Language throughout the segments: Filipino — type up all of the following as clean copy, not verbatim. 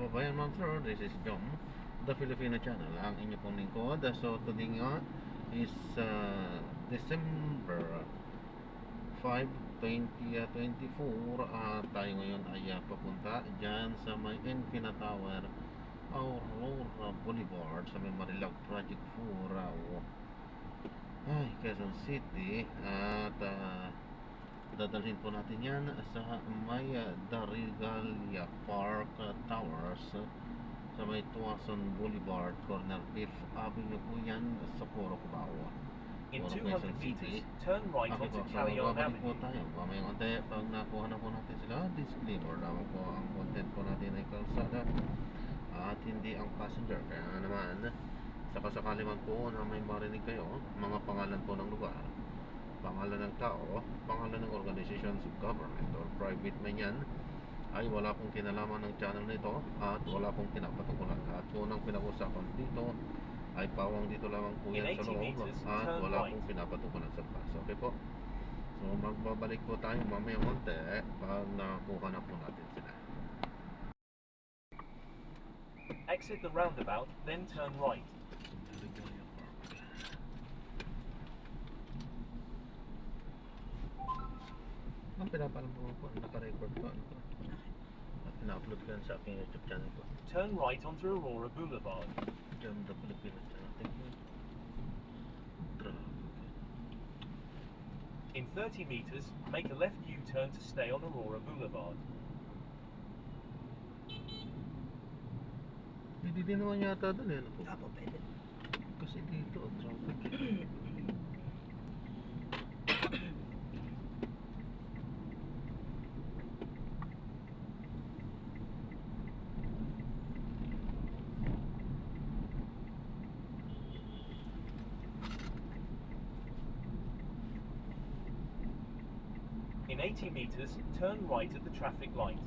kababayan, ma'am sir, this is Jom, the Filipino channel, ang inyo pong lingkod. So today nga is December 5, 2024. Tayo ngayon ay papunta dyan sa may Enfina Tower, Aurora Boulevard, sa may Marilao Project 4, Quezon City. At dadalhin po natin yan sa may Darigalia Park Towers, sa may Tuason Boulevard, corner 5th Avenue po yan, sa Coro, Cubao. In 200 meters, turn right onto Callejon Babalik po Avenue. tayo mamayang konti pag nakuha na po natin sila. Disclaimer naman po, ang content po natin ay kalsada at hindi ang passenger. Kaya naman, sakasakali man po na may marinig kayo, mga pangalan po ng lugar, pangalan ng tao, pangalan ng organizations of government or private man yan, ay wala pong kinalaman ng channel nito at wala pong pinapatukulan. At unang pinag-usapan dito ay pawang dito lamang po yan sa loob at wala pong pinapatukulan sa labas. Okay po? So magbabalik po tayo mamaya konti pag nakuha na po natin sila. Exit the roundabout, then turn right. Ang pinapalam po, naka-record po at ina-upload ko yan sa aking YouTube channel po. Turn right onto Aurora Boulevard. Diyan the Filipino channel. Thank you. In 30 meters, make a left U-turn to stay on Aurora Boulevard. Hindi din naman yata doon eh. Apo, pwede. Kasi dito, traffic In 80 meters, turn right at the traffic light.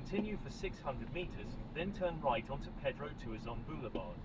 Continue for 600 meters, then turn right onto Pedro Tuazon Boulevard.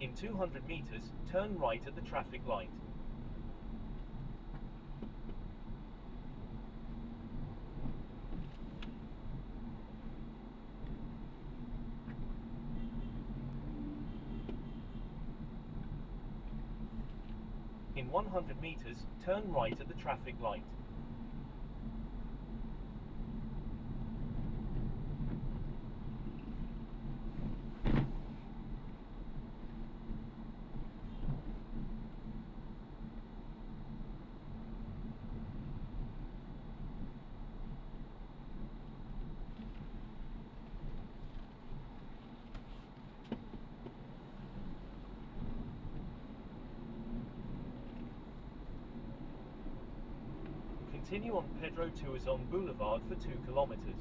In 200 meters, turn right at the traffic light. In 100 meters, turn right at the traffic light. Continue on Pedro Tuazon Boulevard for 2 kilometers.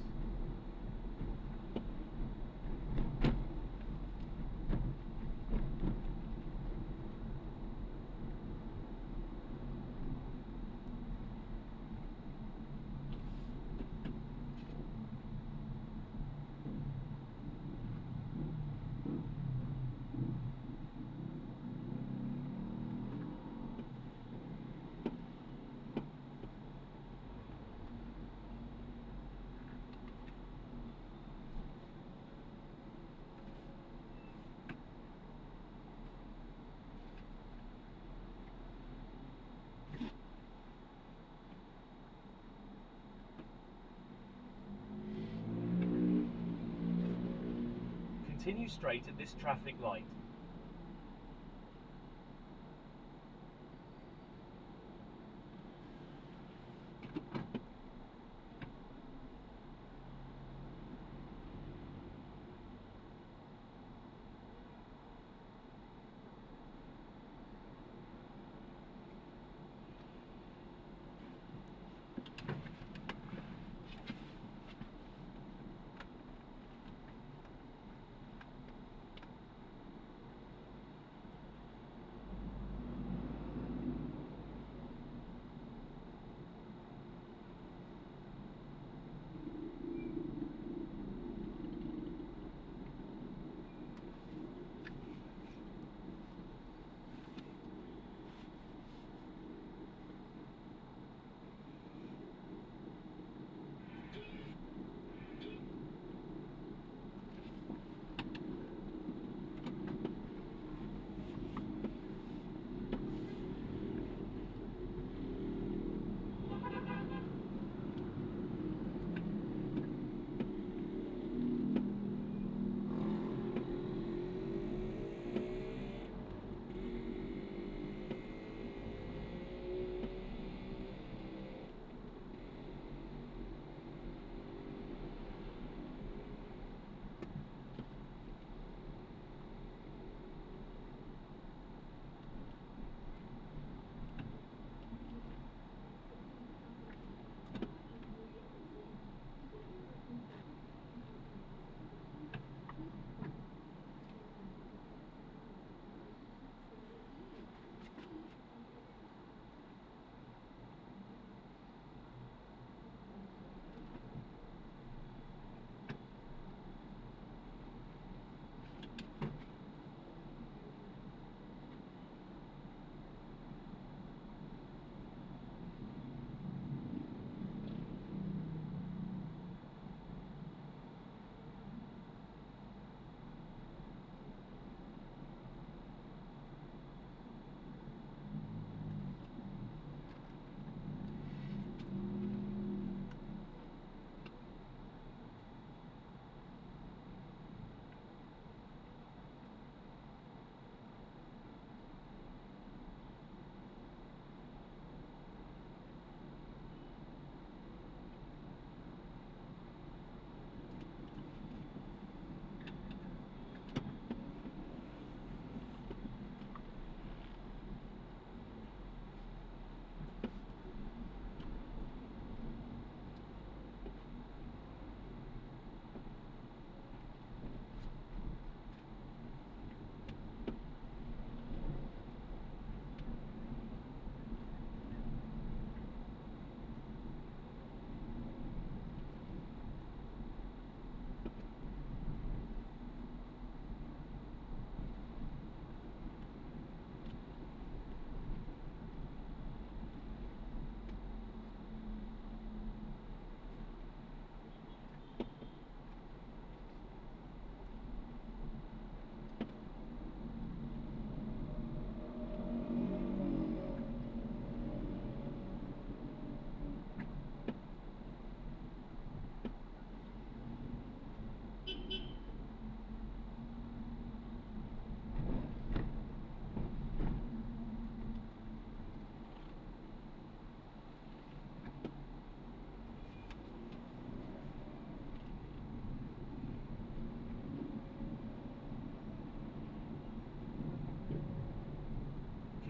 Continue straight at this traffic light.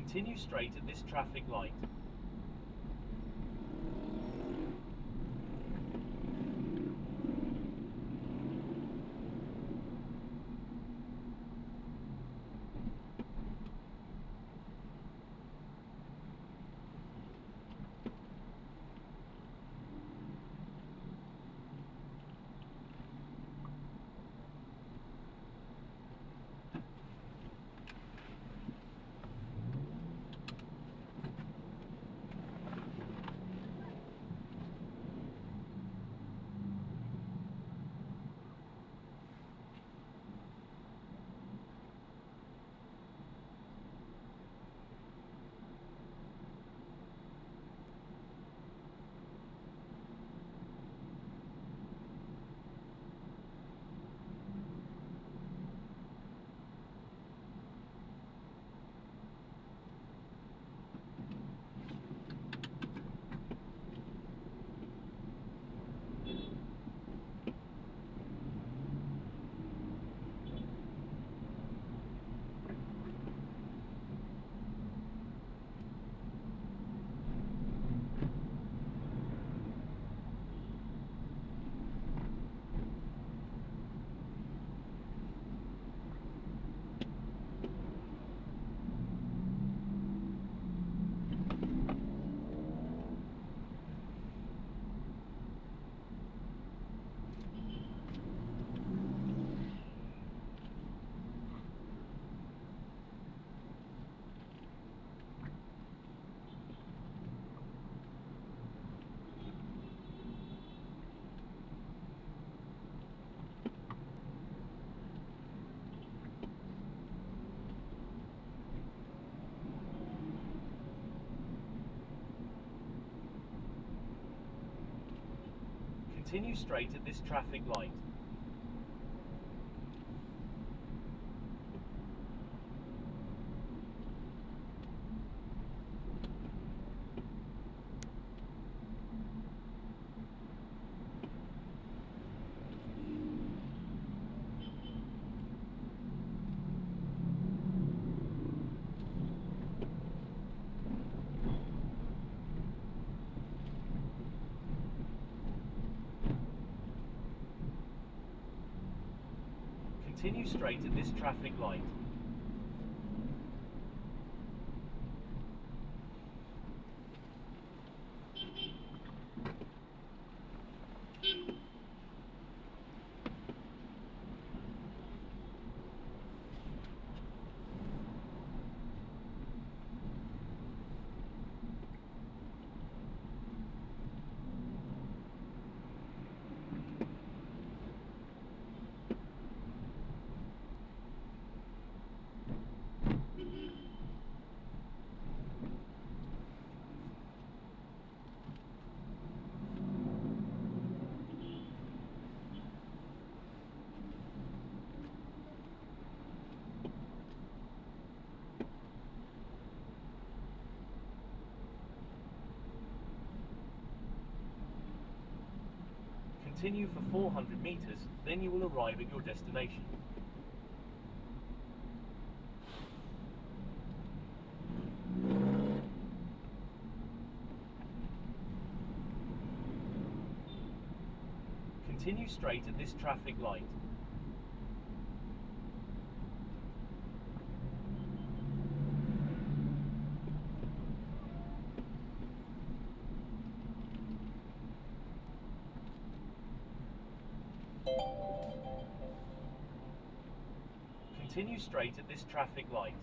Continue straight at this traffic light. Continue straight at this traffic light. Continue straight at this traffic light. Continue for 400 meters, then you will arrive at your destination. Continue straight at this traffic light. Continue straight at this traffic light.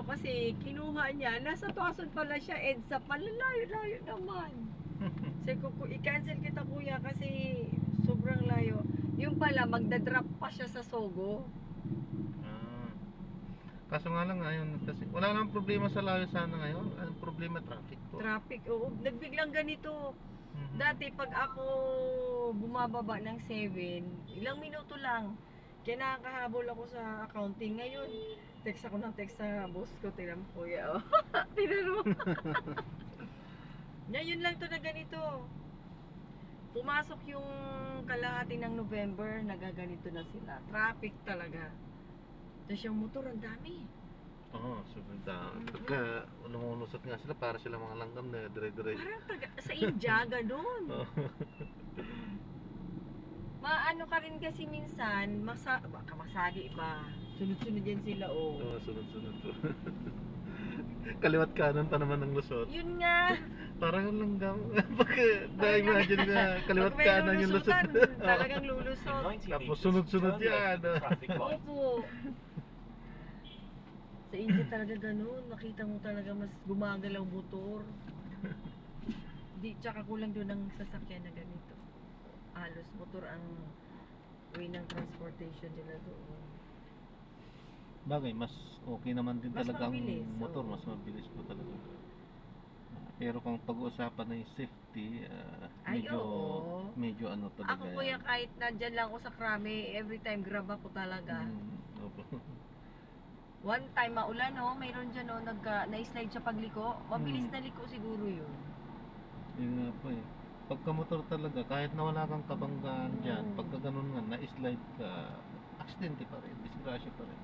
kasi kinuha niya, nasa Tuason pala siya, EDSA pala, layo-layo naman. Sabi ko, i-cancel kita kuya kasi sobrang layo. Yung pala, magdadrop pa siya sa Sogo. Ah. Kaso nga lang ngayon, kasi wala nang problema sa layo sana ngayon. Ang problema traffic po. Traffic, oo. Nagbiglang ganito. Mhm. Dati pag ako bumababa ng 7, ilang minuto lang. Kaya nakakahabol ako sa accounting. Ngayon, text ako ng text sa boss ko. Tingnan mo kuya. Oh. Tingnan mo. Ngayon lang to na ganito. Pumasok yung kalahati ng November, nagaganito na sila. Traffic talaga. Tapos yung motor, ang dami. Oo, sunod na. Pagka lumulusot nga sila, para sila mga langgam na dire-dire. Parang sa India, ganun. Oo. Maano ka rin kasi minsan, baka masagi pa. Sunod-sunod yan sila, oh. Oo, sunod-sunod po. Kaliwat kanan pa naman ng lusot. Yun nga. Parang ang langgam. Pagka na-imagine na kaliwat Pag may kanan yung lusot. lulusutan, talagang In lulusot. 90 Tapos meters, sunod-sunod turn left yan. at the traffic light. Opo. Sa India talaga ganun. Makita mo talaga mas gumagalaw motor. Di, tsaka kulang doon ang sasakyan na ganito. Halos motor ang way ng transportation nila doon. Bagay, mas okay naman din Mas talaga ang mabilis, motor. oo. Mas mabilis po talaga. Pero kung pag-uusapan na yung safety, Ay, medyo, oo. medyo ano talaga Ako kuya, kahit nandyan lang ako sa Krame, every time grab ako talaga. Opo. One time maulan, oh, mayroon dyan, oh, na-slide siya pagliko. Mabilis na liko siguro yun. Yun nga po eh. Pagka motor talaga, kahit na wala kang kabanggaan dyan, Mm. pagka ganun nga, na-slide ka, aksidente pa rin, disgrasya pa rin.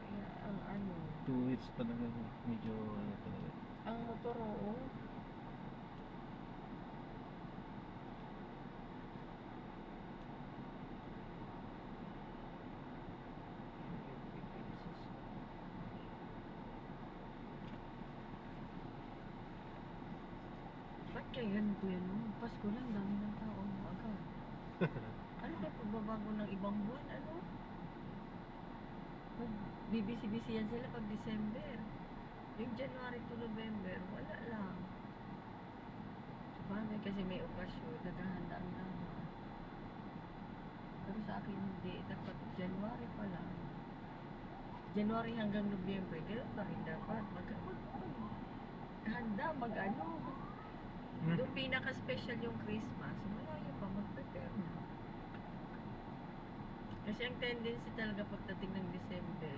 Kaya ang ano, Two wheels talaga, medyo ano talaga. ang motor, oo. Ba't kaya ganito yan, no? Pasko lang, dami ng tao. Agad. Ano kaya pagbabago ng ibang buwan, ano? Bibisi-bisi yan sila pag December. Yung January to November, wala lang. Sabagay kasi may okasyon, naghahanda ang lahat. Pero sa akin hindi, dapat January pa lang. January hanggang November, gano'n pa rin dapat. Handa, mag-ano. Doon pinaka-special yung Christmas, malayo pa, mag-prepare na. Kasi ang tendency talaga pagdating ng December,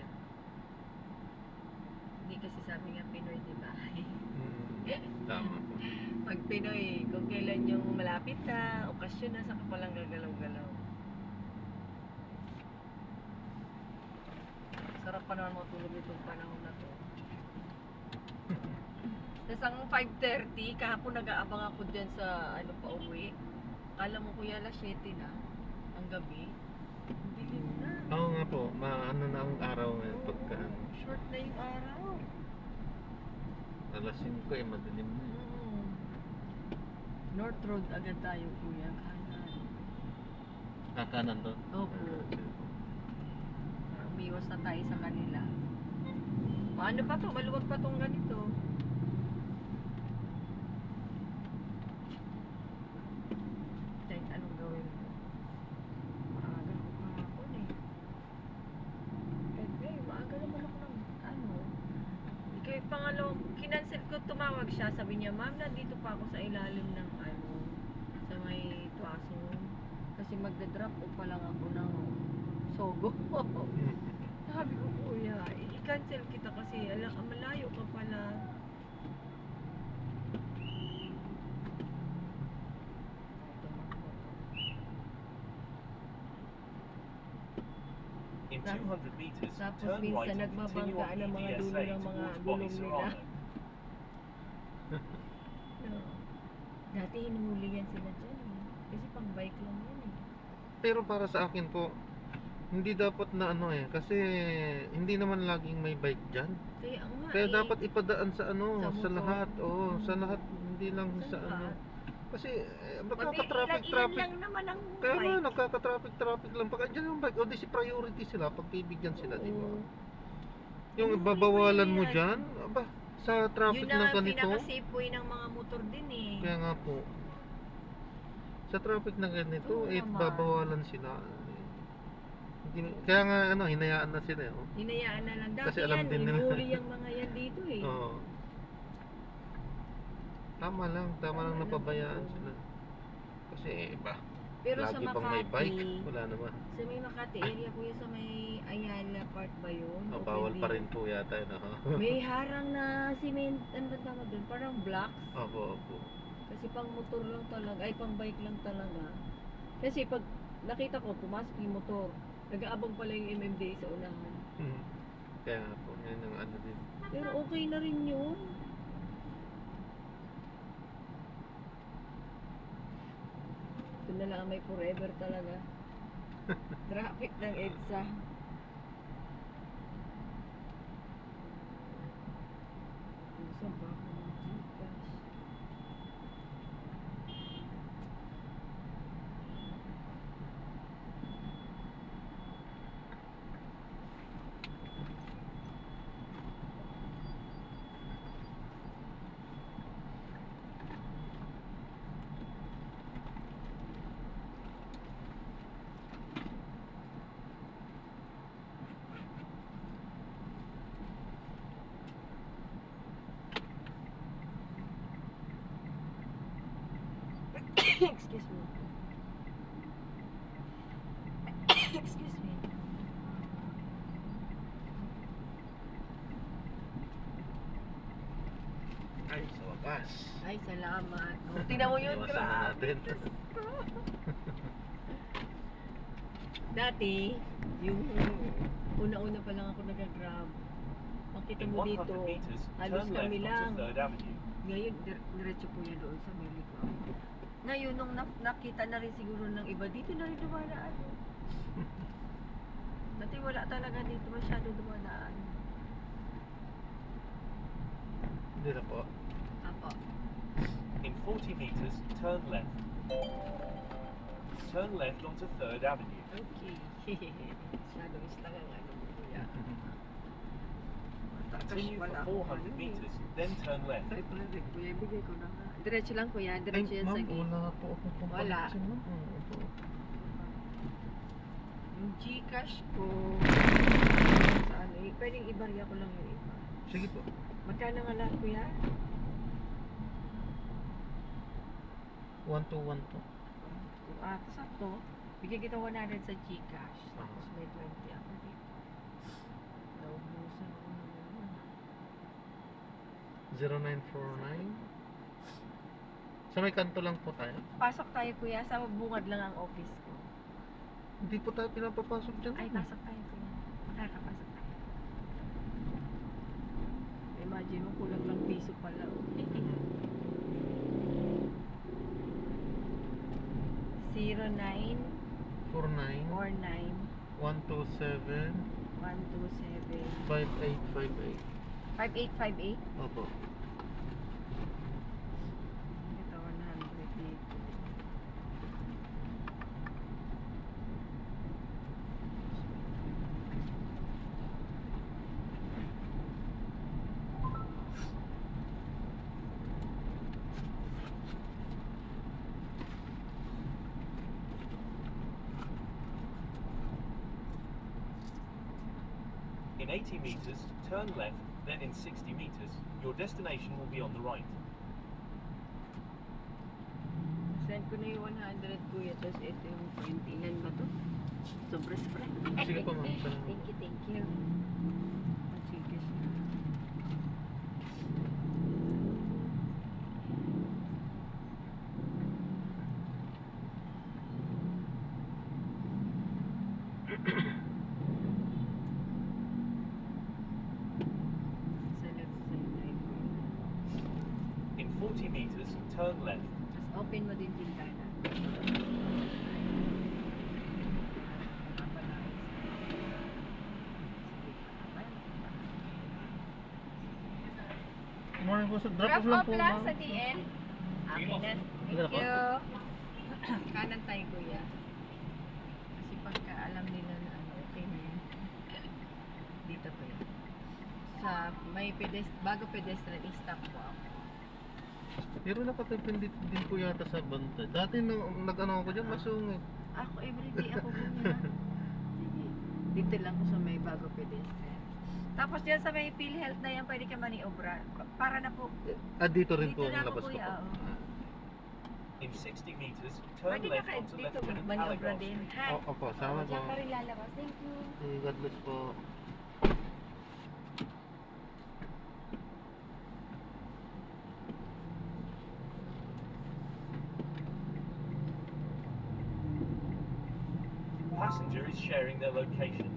hindi kasi sabi nga Pinoy, di ba? Tama po. Pag Pinoy, kung kailan yung malapit na, okasyon na, saka palang gagalaw-galaw. Sarap pa naman matulog itong panahon na to. Tapos ang 5:30, kahapon nag-aabang ako dyan sa ano pa uwi. Kala mo kuya alas 7 na, ang gabi. Dilim na. Oo nga po, maano na ang araw ngayon pagka Short na yung araw. alas 5 eh, madilim na eh. North Road agad tayo kuya, kanan. Kanan doon? Opo. Umiwas na tayo sa kanila. Ano pa to? Maluwag pa tong ganito. Kahit anong gawin mo. Maaga ko kahapon eh. Maaga naman ako ng ano. Ikaw yung pangalawang, kinancel ko, tumawag siya. Sabi niya, ma'am, nandito pa ako sa ilalim ng ano, sa may Tuason. Kasi magdadrop o pa lang ako ng Sogo. Sabi ko, kuya, i-cancel kita kasi malayo ka pala. In 200 meters, Tapos turn right minsan and continue nagbabanggaan on ng mga dulo EDSA ng mga towards gulong Bobby nila. Serrano. No. Dati hinuhuli yan sila dyan eh. Kasi pang bike lang yan eh. Pero para sa akin po, hindi dapat na ano eh, kasi hindi naman laging may bike dyan. Kaya nga Kaya eh. dapat ipadaan sa ano, Sa sa motor. lahat. Oo, sa lahat, hindi lang sa ano. lahat. Kasi Ilan magkaka-traffic. lang naman ang Kaya nga, bike. nagkaka-traffic lang. Pag andyan yung bike, o di si priority sila, pagbibigyan sila, di ba? Oo. Yung Inuhuli babawalan pa mo yan. dyan, aba, sa traffic Yun na na nga ganito. pinaka-safe way ng mga motor din eh. Kaya nga po. Sa traffic na ganito, Oo naman. babawalan sila. Hindi, kaya nga hinayaan na sila. Oh. Hinayaan na lang. Dati Kasi alam yan, din nila. inuhuli yung mga yan dito eh. Oo. Tama lang Tama lang napabayaan po. sila. Kasi iba. Pero sa Lagi bang may bike? Makati, Wala naman. sa may Makati area kuya, sa may Ayala Park ba yun? Oh, O bawal pwede? pa rin po yata yun. May harang na cement, ano ba tawag doon? Parang blocks. Opo. Kasi pang motor lang talaga, ay pang bike lang talaga. Kasi pag nakita ko, pumasok yung motor, nag-aabang pala yung MMDA sa unahan. Kaya nga po, yan ang ano din. Pero okay na rin yun. Ito na lang ang may forever talaga. Traffic ng EDSA. Gusto ba ako ng Gcash? Excuse me. Excuse me. Ay, sa wakas. Ay, salamat. Oh, tingnan mo yun, Iwasan na grabe. natin. Diyos ko. Dati, yung una-una pa lang ako nag-grab. Makita In mo 100 dito, meters, halos turn left kami lang. onto 3rd Avenue. Ngayon, diretso po yan doon sa Melico. Ngayon, nung nakita na rin siguro ng iba, dito na rin dumadaan. Dati wala talaga dito masyado dumadaan. Hindi na po. Apo. In 40 meters, turn left. Turn left onto 3rd Avenue. Okay. Masyado islang ang ano mo, kuya. Continue Wala for akong 400 ano eh. meters, then turn left. Ay, pala rin, kuya. Bigay ko na nga. Diretso lang, kuya. Diretso yan sa ma'am, gate. wala po akong kumpanya. Wala. Opo. Yung Gcash ko, sa ano, pwedeng ibarya ko lang yung iba. Sige po. Magkano nga lahat, kuya? 1212. Sakto. Bigyan kita 100 sa Gcash. Tapos Aha. may 20 ako dito. Naubusan ko na naman. 0949. Sa may kanto lang po tayo. Pasok tayo, kuya. Sa bungad lang ang office ko. Hindi po tayo pinapapasok dyan. Ay, pasok tayo, kuya. Nakakapasok tayo. Imagine mo, kulang lang piso pala. 09 49 49 127 127 5858. 5858. Opo. Ito, 100 dito. In 80 meters, turn left, then in 60 meters, your destination will be on the right. Send ko na yung 100, kuya. Tapos ito yung 20. Ilan ba to? Sobra-sobra. Sige po, ma'am. Thank you, thank you. Sige siya. Sa left side tayo, kuya. In 40 meters, turn left. Tapos open mo din bintana. Morning po, sir. Drop Drop off lang off po, lang ma'am. sa DN. Okay na. Sige na Thank po. you. Kanan tayo, kuya. Kasi pagka alam nila na ano, okay na yun. Dito, kuya. sa may bago pedestrian stop po ako. Pero nakatipid din po yata sa bantay. Dati nag-ano ako dyan, masungit. Ako everyday ako bumila. Sige. Dito lang ko sa may bago pedestrian. Tapos dyan sa may PhilHealth na yan, pwede ka maniobra. Para na po. Dito rin Dito po na ang ako, labas ko kuya, po. oo. In 60 meters, turn Pwede na left kayo onto dito Lieutenant maniobra Allegor din. Street. Ha? Opo, sama po. Diyan ka rin lalabas. Thank you. God bless po. Passenger is sharing their location.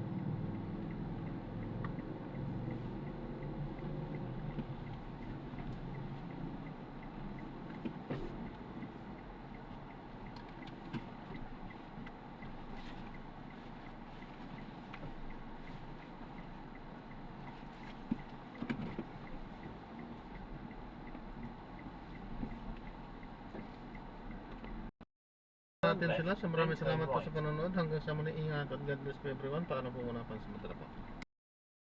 Natin sila. Maraming salamat po sa panonood. Hanggang sa muli, ingat at God bless po everyone. Paano po muna pansamantala po.